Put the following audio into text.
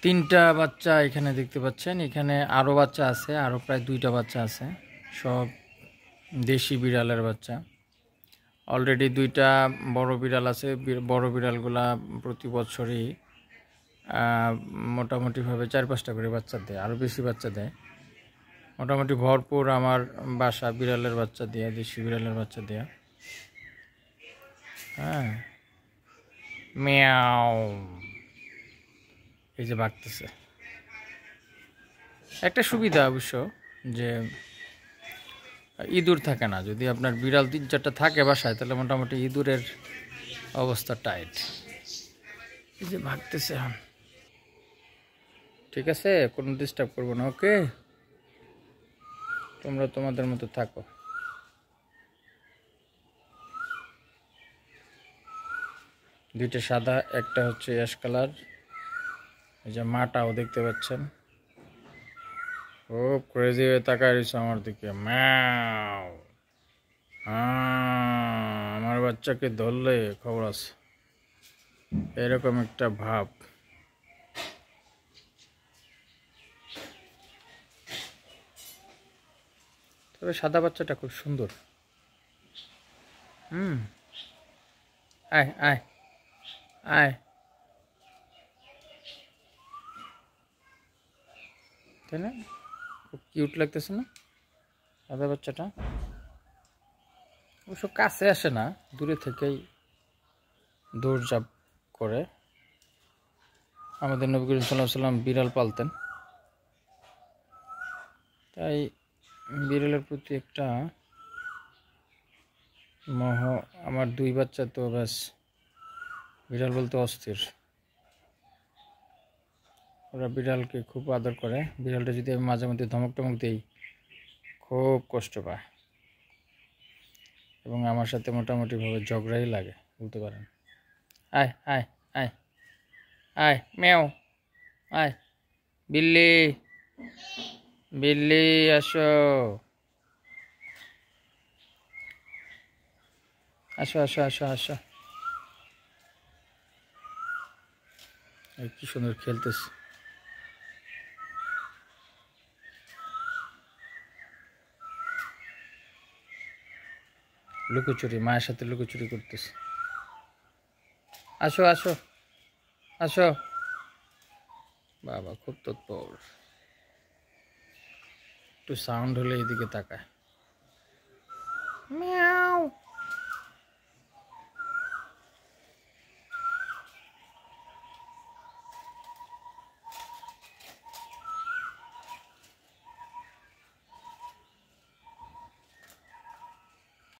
তিনটা বাচ্চা এখানে দেখতে পাচ্ছেন। এখানে আরও বাচ্চা আছে, আরও প্রায় 2টা বাচ্চা আছে, সব দেশি বিড়ালের বাচ্চা। অলরেডি 2টা বড় বিড়াল আছে। বড় বিড়ালগুলা প্রতি বছরই মোটামুটিভাবে 4-5টা করে বাচ্চা দেয়, আরও বেশি বাচ্চা দেয়। মোটামুটি ভরপুর আমার বাসা বিড়ালের বাচ্চা দেয়া, দেশি বিড়ালের বাচ্চা দেয়া। হ্যাঁ, মিয়াও, এই যে ভাগতেছে। একটা সুবিধা অবশ্য যে ইঁদুর থাকে না। যদি আপনার বিড়াল 3-4টা থাকে বাসায়, তাহলে মোটামুটি ইঁদুরের অবস্থা টাইট। এই যে ভাগতেছে এখন। ঠিক আছে, কোনো ডিস্টার্ব করবো না। ওকে, তোমরা তোমাদের মতো থাকো। দুইটা সাদা, একটা হচ্ছে অ্যাশ কালার। এই যে মাটাও দেখতে পাচ্ছেন, খুব ক্রেজি হয়ে তাকায় রয়েছে আমার দিকে। ম্যাও, আমার বাচ্চাকে ধরলে খবর আছে, এরকম একটা ভাব। তবে সাদা বাচ্চাটা খুব সুন্দর। আয় আয় আয়, তাই না? খুব কিউট লাগতেছে না সাদা বাচ্চাটা? অবশ্য কাছে আসে না, দূরে থেকেই দৌড়ঝাঁপ করে। আমাদের নবী করিম সাল্লাল্লাহু আলাইহি ওয়াসাল্লাম বিড়াল পালতেন, তাই বিড়ালের প্রতি একটা মোহ। আমার 2 বাচ্চা তো ব্যাস বিড়াল বলতে অস্থির। ওরা বিড়ালকে খুব আদর করে। বিড়ালটা যদি আমি মাঝে মধ্যে ধমক টমক দিই, খুব কষ্ট পায় এবং আমার সাথে মোটামুটিভাবে ঝগড়াই লাগে বলতে পারেন। আয় আয় আয় আয়, মেও, আয় বিল্লি, বিল্লি আসো, আসো আসো আসো আসো। কি সুন্দর খেলতেছে। লুকোচুরি, মায়ের সাথে লুকোচুরি করতেছে। আসো আসো আসো। বাবা খুব তৎপর। একটু সাউন্ড হলে এদিকে তাকায়। মিয়াও।